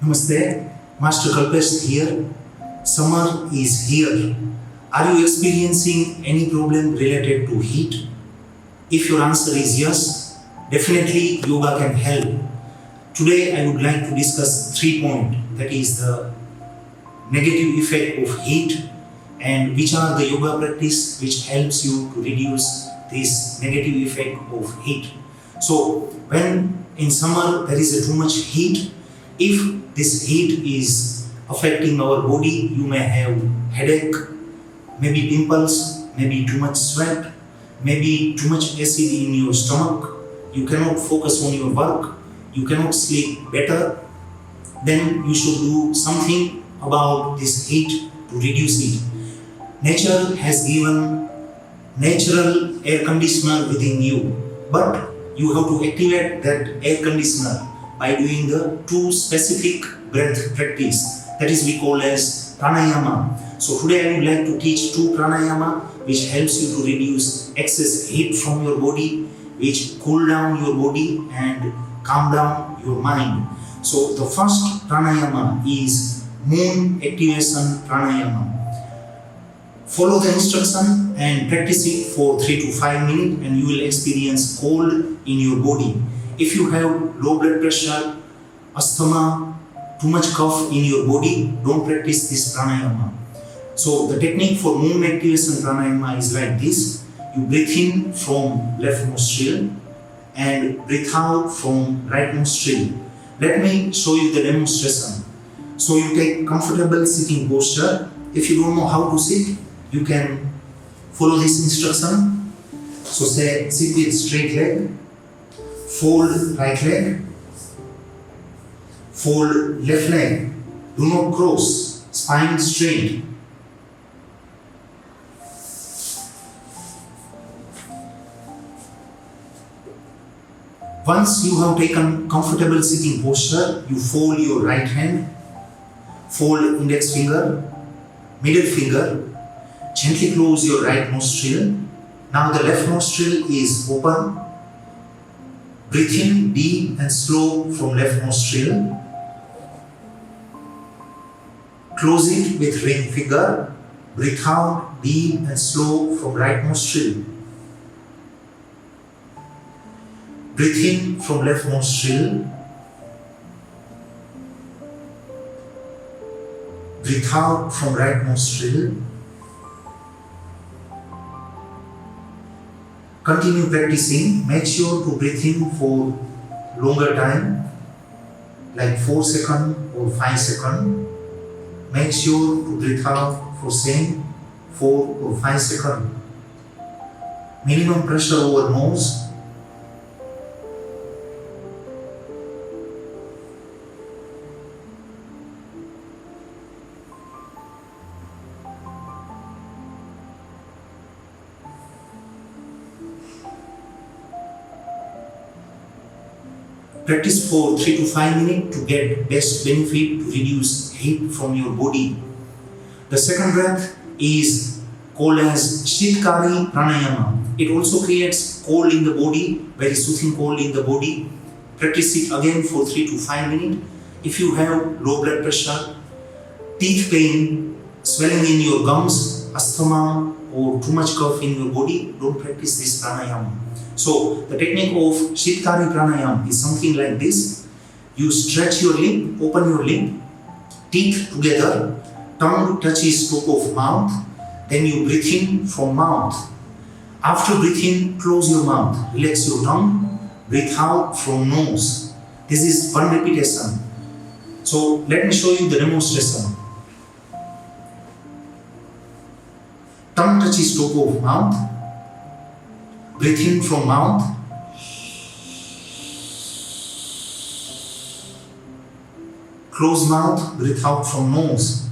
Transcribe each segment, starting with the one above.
Namaste, Master Kalpesh here. Summer is here. Are you experiencing any problem related to heat? If your answer is yes, definitely yoga can help. Today I would like to discuss 3 points, that is the negative effect of heat and which are the yoga practice which helps you to reduce this negative effect of heat. So when in summer there is too much heat, if this heat is affecting our body, you may have headache, maybe pimples, maybe too much sweat, maybe too much acid in your stomach, you cannot focus on your work, you cannot sleep better, then you should do something about this heat to reduce it. Nature has given natural air conditioner within you, but you have to activate that air conditioner by doing the two specific breath practice, that is we call as pranayama. So today I would like to teach two pranayama which helps you to reduce excess heat from your body, which cool down your body and calm down your mind. So the first pranayama is moon activation pranayama. Follow the instruction and practice it for 3 to 5 minutes and you will experience cold in your body. If you have low blood pressure, asthma, too much cough in your body, don't practice this pranayama. So the technique for moon activation pranayama is like this. You breathe in from left nostril and breathe out from right nostril. Let me show you the demonstration. So you take comfortable sitting posture. If you don't know how to sit, you can follow this instruction. So say sit with straight leg, fold right leg, fold left leg. Do not cross, spine straight. Once you have taken comfortable sitting posture, you fold your right hand, fold index finger, middle finger, gently close your right nostril. Now the left nostril is open. Breathe in deep and slow from left nostril. Close it with ring finger. Breathe out deep and slow from right nostril. Breathe in from left nostril. Breathe out from right nostril. Continue practicing. Make sure to breathe in for longer time, like 4 seconds or 5 seconds. Make sure to breathe out for same 4 or 5 seconds. Minimum pressure over nose. Practice for 3 to 5 minutes to get best benefit to reduce heat from your body. The second breath is called as Shitkari Pranayama. It also creates cold in the body, very soothing cold in the body. Practice it again for 3 to 5 minutes. If you have low blood pressure, teeth pain, swelling in your gums, asthma or too much cough in your body, don't practice this pranayama. So the technique of Shitkari Pranayama is something like this. You stretch your lip, open your lip, teeth together, tongue touches top of mouth, then you breathe in from mouth. After breathing, close your mouth, relax your tongue, breathe out from nose. This is one repetition. So let me show you the demonstration. Tongue touches top of mouth. Breathe in from mouth. Close mouth, breathe out from nose.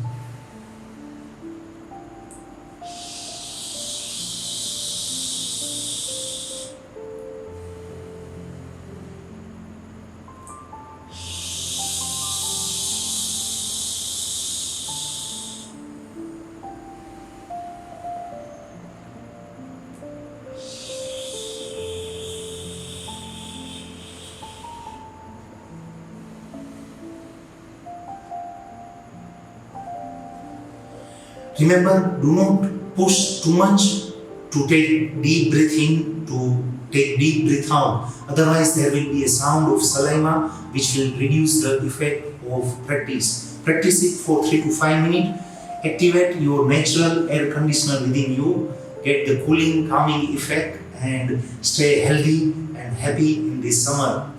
Remember, do not push too much to take deep breath in, to take deep breath out. Otherwise, there will be a sound of saliva which will reduce the effect of practice. Practice it for 3 to 5 minutes. Activate your natural air conditioner within you. Get the cooling, calming effect and stay healthy and happy in this summer.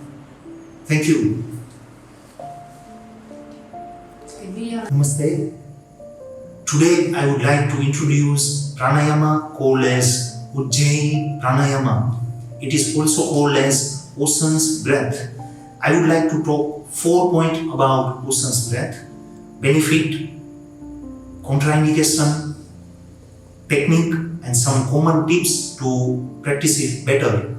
Thank you. Namaste. Today I would like to introduce pranayama called as Ujjayi Pranayama. It is also called as Ocean's Breath. I would like to talk 4 points about Ocean's Breath: benefit, contraindication, technique, and some common tips to practice it better.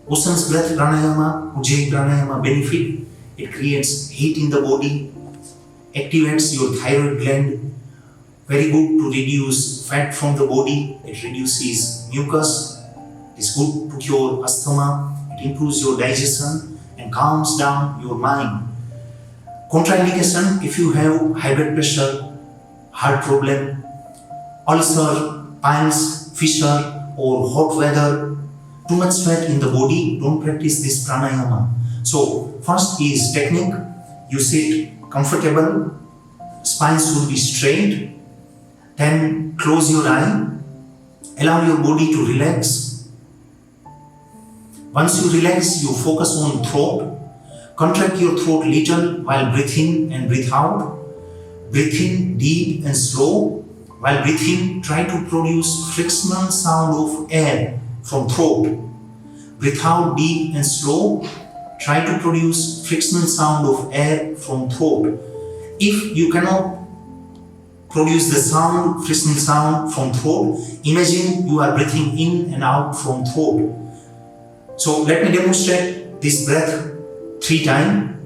Ocean's Breath Pranayama, Ujjayi Pranayama benefit: it creates heat in the body, activates your thyroid gland, very good to reduce fat from the body, it reduces mucus, it's good to cure asthma, it improves your digestion and calms down your mind. Contraindication: if you have high blood pressure, heart problem, ulcer, piles, fissure or hot weather, too much sweat in the body, don't practice this pranayama. So first is technique. You sit comfortable, spine should be straight, then close your eye, allow your body to relax. Once you relax, you focus on throat, contract your throat little while breathe in and breathe out. Breathe in deep and slow. While breathing, try to produce frictional sound of air from throat. Breathe out deep and slow. Try to produce frictional sound of air from throat. If you cannot produce the sound, frictional sound from throat, imagine you are breathing in and out from throat. So let me demonstrate this breath 3 times.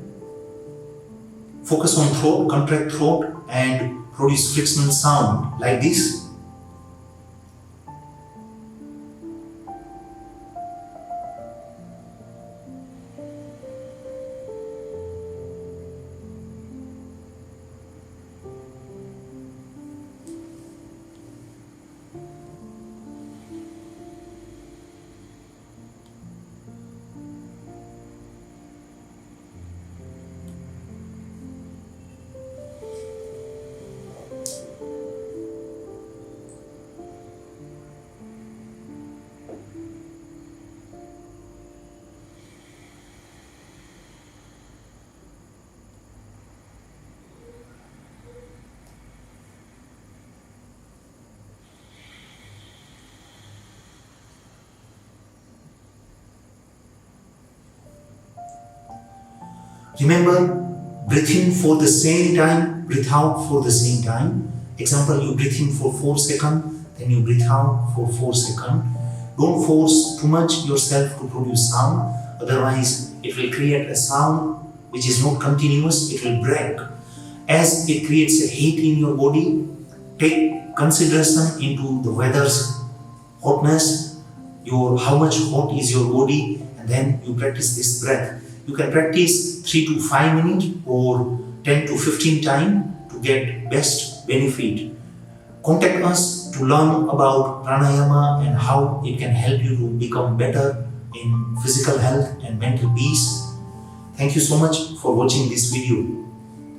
Focus on throat, contract throat and produce frictional sound like this. Remember, breathe in for the same time, breathe out for the same time. Example, you breathe in for 4 seconds, then you breathe out for 4 seconds. Don't force too much yourself to produce sound, otherwise it will create a sound which is not continuous, it will break. As it creates a heat in your body, take consideration into the weather's hotness, how much hot is your body, and then you practice this breath. You can practice 3 to 5 minutes or 10 to 15 times to get best benefit. Contact us to learn about pranayama and how it can help you to become better in physical health and mental peace. Thank you so much for watching this video.